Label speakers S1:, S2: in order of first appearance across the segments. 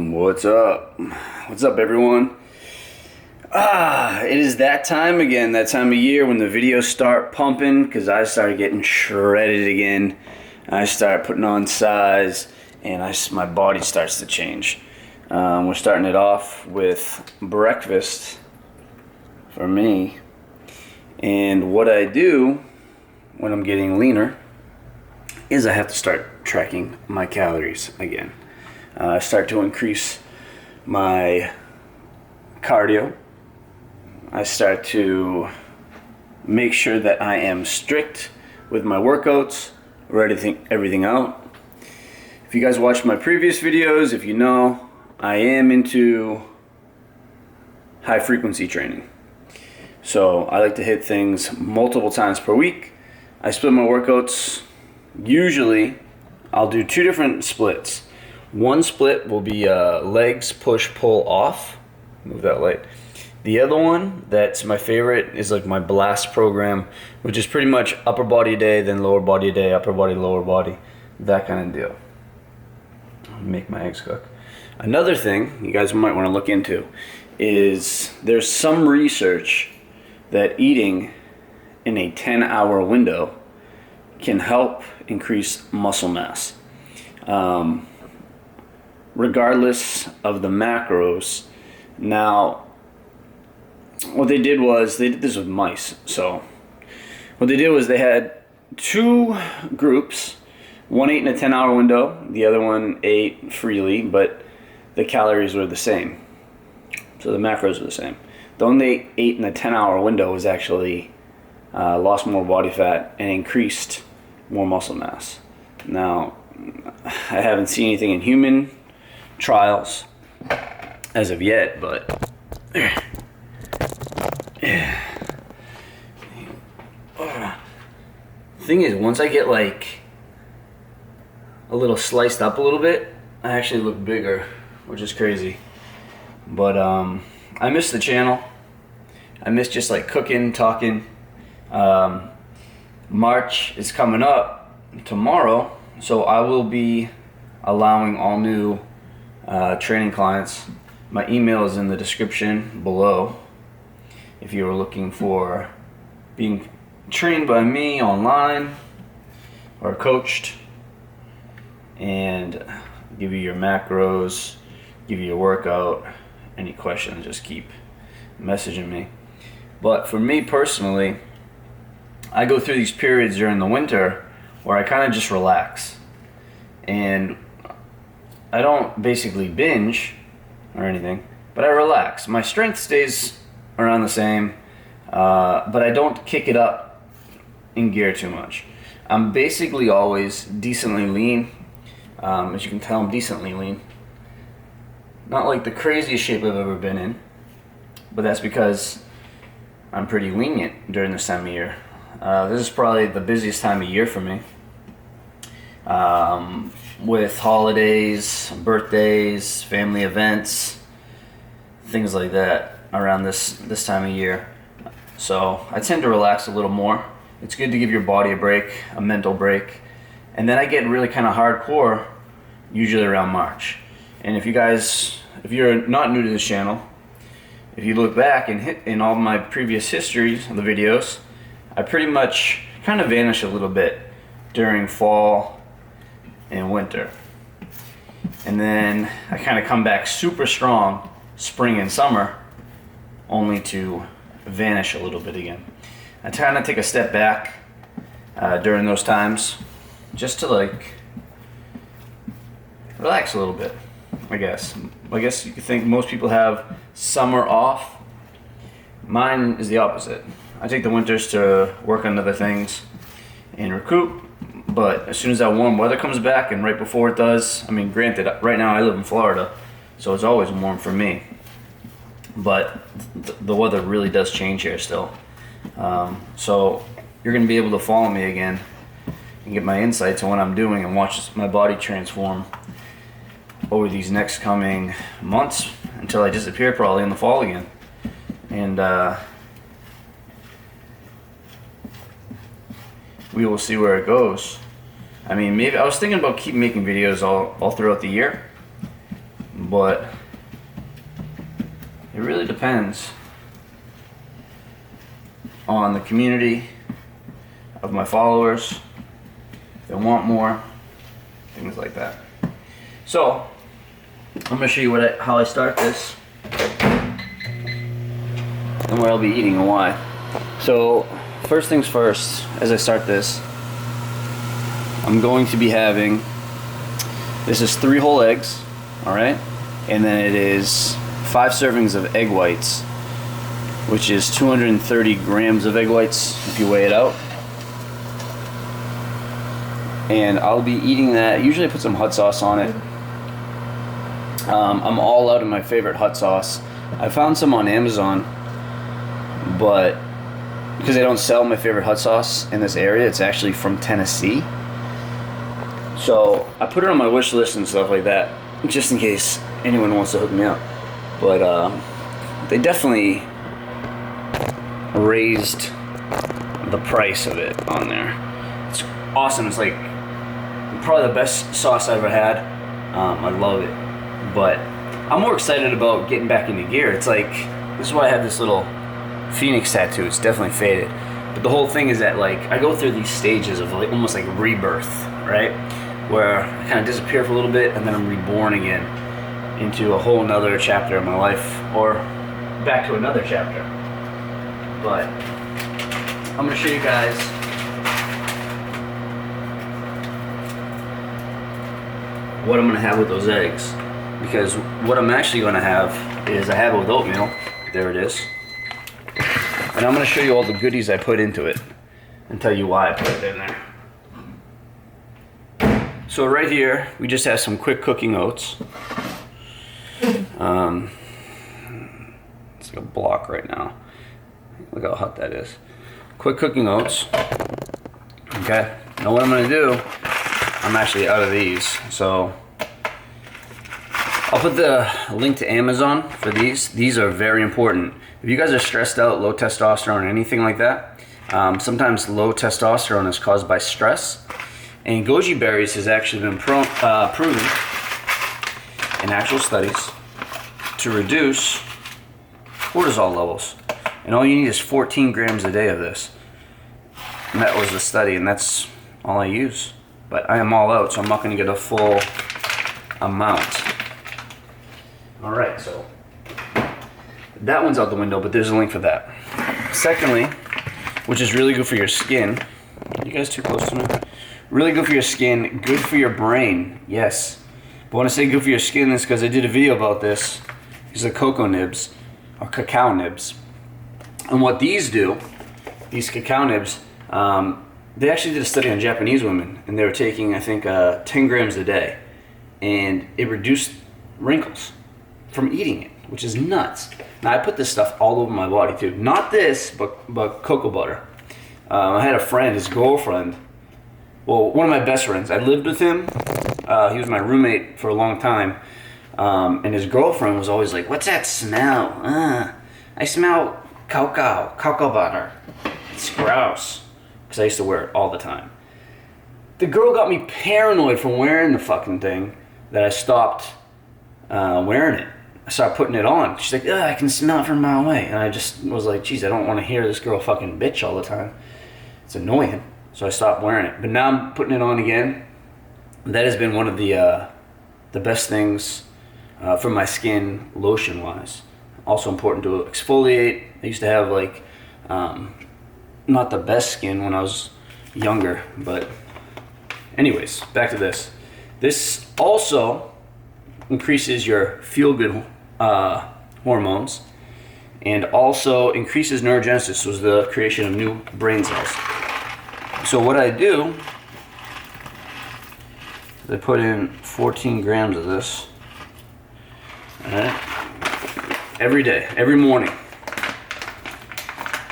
S1: What's up? What's up, everyone? It is that time again, that time of year when the videos start pumping because I started getting shredded again. I start putting on size and my body starts to change. We're starting it off with breakfast for me. And what I do when I'm getting leaner is I have to start tracking my calories again. I start to increase my cardio. I start to make sure that I am strict with my workouts, write everything out. If you guys watched my previous videos, if you know, I am into high frequency training. So I like to hit things multiple times per week. I split my workouts. Usually I'll do two different splits. One split will be legs, push, pull, off. Move that light. The other one that's my favorite is like my blast program, which is pretty much upper body day, then lower body day, upper body, lower body, that kind of deal. Make my eggs cook. Another thing you guys might want to look into is there's some research that eating in a 10-hour window can help increase muscle mass. Regardless of the macros. Now, what they did was, they did this with mice. So, what they did was they had two groups. One ate in a 10-hour window, the other one ate freely, but the calories were the same. So the macros were the same. The one they ate in a 10-hour window was actually lost more body fat and increased more muscle mass. Now, I haven't seen anything in human trials as of yet, but the thing is, once I get like a little sliced up a little bit, I actually look bigger, which is crazy. But I miss the channel. I miss just like cooking, talking. March is coming up tomorrow, so I will be allowing all new training clients. My email is in the description below if you are looking for being trained by me online or coached, and give you your macros, give you your workout. Any questions, just keep messaging me. But for me personally, I go through these periods during the winter where I kind of just relax, and I don't basically binge or anything, but I relax. My strength stays around the same, but I don't kick it up in gear too much. I'm basically always decently lean. As you can tell, I'm decently lean. Not like the craziest shape I've ever been in, but that's because I'm pretty lenient during this time of year. This is probably the busiest time of year for me. With holidays, birthdays, family events, things like that around this time of year. So I tend to relax a little more. It's good to give your body a break, a mental break. And then I get really kind of hardcore usually around March. And if you're not new to this channel, if you look back and in all my previous histories of the videos, I pretty much kind of vanish a little bit during fall and winter. And then I kind of come back super strong spring and summer, only to vanish a little bit again. I kind of take a step back during those times just to like relax a little bit, I guess. I guess you could think most people have summer off. Mine is the opposite. I take the winters to work on other things and recoup. But as soon as that warm weather comes back, and right before it does, I mean, granted, right now I live in Florida, so it's always warm for me. But the weather really does change here still. So you're going to be able to follow me again and get my insights on what I'm doing and watch my body transform over these next coming months until I disappear probably in the fall again. And we will see where it goes. I mean, maybe I was thinking about keep making videos all throughout the year, but it really depends on the community of my followers. If they want more, things like that. So I'm gonna show you how I start this and what I'll be eating and why. So first things first, as I start this, I'm going to be having, this is 3 whole eggs, all right? And then it is 5 servings of egg whites, which is 230 grams of egg whites if you weigh it out. And I'll be eating that. Usually I put some hot sauce on it. I'm all out of my favorite hot sauce. I found some on Amazon, but because they don't sell my favorite hot sauce in this area, it's actually from Tennessee. So I put it on my wish list and stuff like that, just in case anyone wants to hook me up. But they definitely raised the price of it on there. It's awesome. It's like probably the best sauce I ever had. I love it. But I'm more excited about getting back into gear. It's like, this is why I have this little Phoenix tattoo. It's definitely faded. But the whole thing is that, like, I go through these stages of like almost like rebirth, right? Where I kind of disappear for a little bit and then I'm reborn again into a whole nother chapter of my life, or back to another chapter. But I'm gonna show you guys what I'm gonna have with those eggs. Because what I'm actually gonna have is, I have it with oatmeal. There it is. And I'm gonna show you all the goodies I put into it and tell you why I put it in there. So right here, we just have some quick cooking oats. It's like a block right now. Look how hot that is. Quick cooking oats. Okay, now what I'm gonna do, I'm actually out of these, so I'll put the link to Amazon for these. These are very important. If you guys are stressed out, low testosterone, or anything like that, sometimes low testosterone is caused by stress. And goji berries has actually been proven in actual studies to reduce cortisol levels. And all you need is 14 grams a day of this. And that was the study, and that's all I use. But I am all out, so I'm not going to get a full amount. Alright, so that one's out the window, but there's a link for that. Secondly, which is really good for your skin. Are you guys too close to me? Really good for your skin, good for your brain, yes. But when I say good for your skin, it's because I did a video about this. These are cocoa nibs, or cacao nibs. And what these do, these cacao nibs, they actually did a study on Japanese women, and they were taking, I think, 10 grams a day. And it reduced wrinkles from eating it, which is nuts. Now I put this stuff all over my body too. Not this, but cocoa butter. I had a friend, his girlfriend, well, one of my best friends. I lived with him. He was my roommate for a long time. And his girlfriend was always like, "What's that smell? I smell cocoa butter. It's gross." Because I used to wear it all the time. The girl got me paranoid from wearing the fucking thing that I stopped wearing it. I started putting it on. She's like, "Ugh, I can smell it from a mile away." And I just was like, geez, I don't want to hear this girl fucking bitch all the time. It's annoying. So I stopped wearing it. But now I'm putting it on again. That has been one of the best things for my skin, lotion-wise. Also important to exfoliate. I used to have like, not the best skin when I was younger. But anyways, back to this. This also increases your feel-good hormones, and also increases neurogenesis, so is the creation of new brain cells. So what I do is I put in 14 grams of this, all right, every day, every morning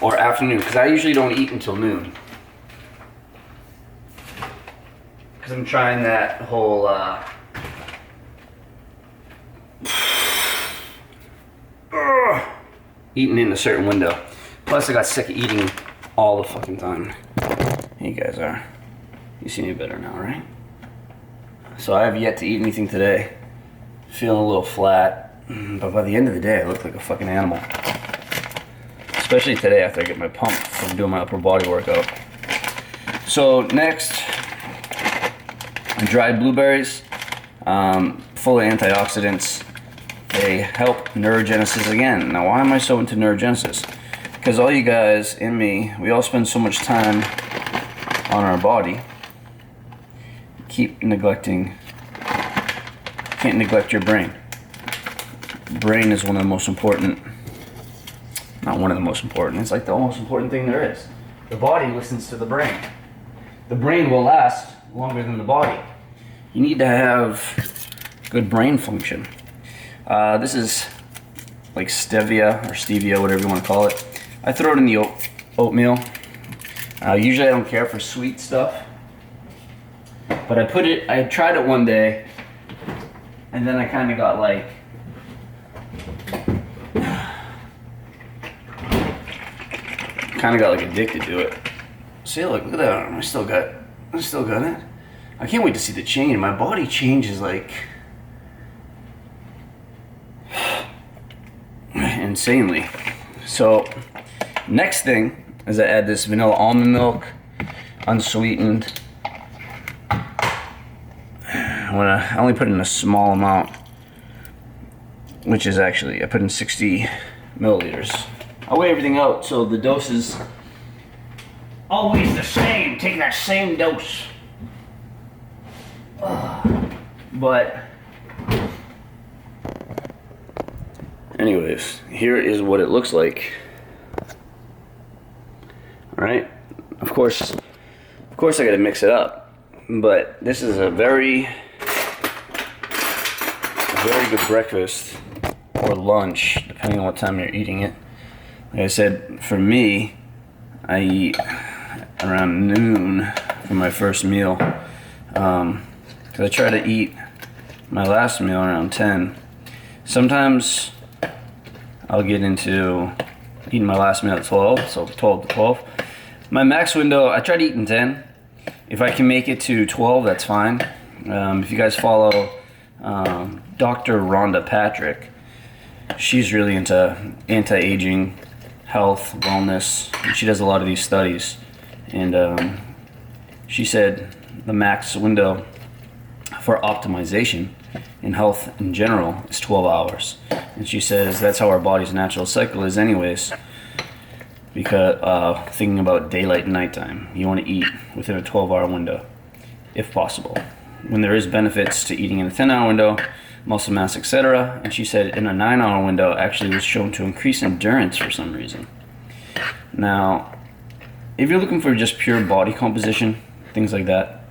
S1: or afternoon, because I usually don't eat until noon, because I'm trying that whole eating in a certain window. Plus I got sick of eating all the fucking time. Here you guys are. You see me better now, right? So I have yet to eat anything today. feeling a little flat, but by the end of the day, I look like a fucking animal. Especially today after I get my pump from doing my upper body workout. So next, dried blueberries, full of antioxidants. They help neurogenesis again. Now, why am I so into neurogenesis? Because all you guys and me, we all spend so much time on our body. Can't neglect your brain. Brain is one of the most important, not one of the most important, it's like the most important thing there is. The body listens to the brain. The brain will last longer than the body. You need to have good brain function. This is like stevia, whatever you want to call it. I throw it in the oatmeal. Usually I don't care for sweet stuff. But I tried it one day, and then I kind of got like, addicted to it. See, look at that, I still got it. I can't wait to see the change. My body changes like insanely. So next thing is I add this vanilla almond milk, unsweetened. I only put in a small amount, which is actually, I put in 60 milliliters. I'll weigh everything out so the dose is always the same. Take that same dose. But anyways, here is what it looks like. Alright, of course I gotta mix it up, but this is a very good breakfast or lunch, depending on what time you're eating it. Like I said, for me, I eat around noon for my first meal, because I try to eat my last meal around 10. Sometimes I'll get into eating my last meal at 12, so 12 to 12. My max window, I try to eat in 10. If I can make it to 12, that's fine. If you guys follow Dr. Rhonda Patrick, she's really into anti-aging, health, wellness. And she does a lot of these studies. And she said the max window for optimization in health in general is 12 hours. And she says that's how our body's natural cycle is anyways. Because thinking about daylight and nighttime, you want to eat within a 12-hour window, if possible. When there is benefits to eating in a 10-hour window, muscle mass, etc. And she said in a 9-hour window actually was shown to increase endurance for some reason. Now, if you're looking for just pure body composition, things like that,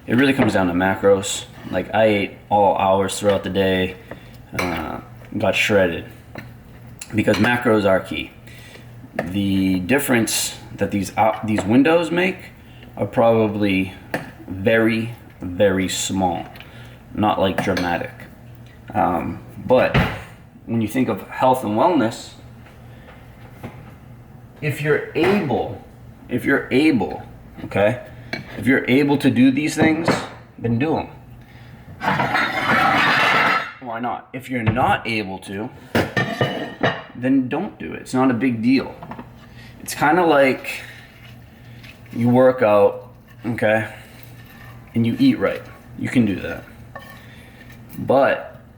S1: it really comes down to macros. Like I ate all hours throughout the day, got shredded, because macros are key. The difference that these windows make are probably very, very small, not like dramatic. But when you think of health and wellness, if you're able, okay, if you're able to do these things, then do them. Why not? If you're not able to, then don't do it. It's not a big deal. It's kind of like you work out, okay, and you eat right. You can do that.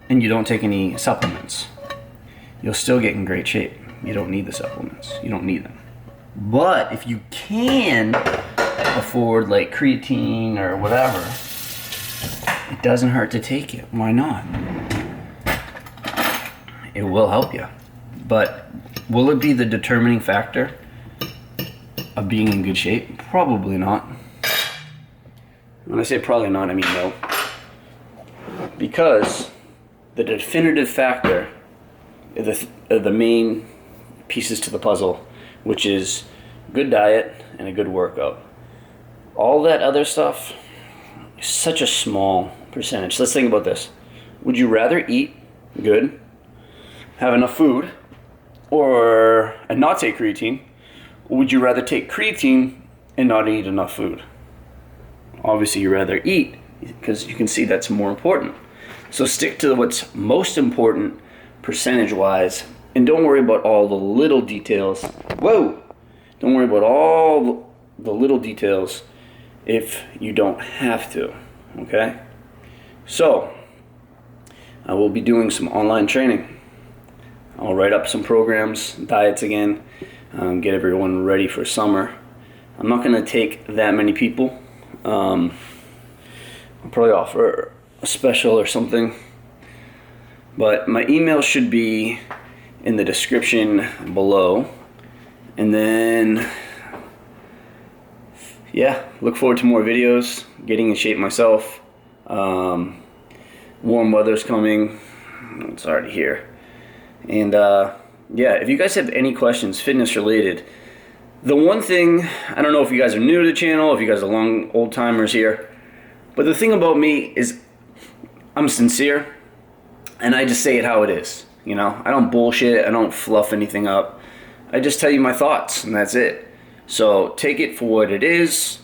S1: And you don't take any supplements. You'll still get in great shape. You don't need the supplements. You don't need them. But if you can afford like creatine or whatever, it doesn't hurt to take it. Why not? It will help you. But will it be the determining factor of being in good shape? Probably not. When I say probably not, I mean no. Because the definitive factor, the main pieces to the puzzle, which is good diet and a good workout. All that other stuff is such a small percentage. Let's think about this. Would you rather eat good, have enough food, and not take creatine? Or would you rather take creatine and not eat enough food? Obviously, you rather eat, because you can see that's more important. So stick to what's most important percentage-wise, and don't worry about all the little details. Whoa! Don't worry about all the little details if you don't have to, okay? So, I will be doing some online training. I'll write up some programs, diets again, get everyone ready for summer. I'm not going to take that many people. I'll probably offer a special or something. But my email should be in the description below. And then, yeah, look forward to more videos, getting in shape myself. Warm weather's coming. It's already here. And yeah, if you guys have any questions, fitness related, the one thing, I don't know if you guys are new to the channel, if you guys are long old timers here, but the thing about me is I'm sincere and I just say it how it is. You know, I don't bullshit, I don't fluff anything up. I just tell you my thoughts and that's it. So take it for what it is,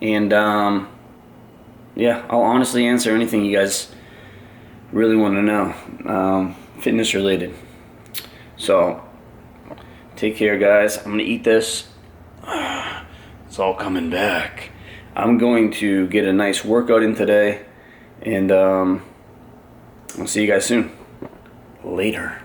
S1: and yeah, I'll honestly answer anything you guys really want to know, fitness related. So take care, guys. I'm gonna eat this. It's all coming back. I'm going to get a nice workout in today, and I'll see you guys soon. Later.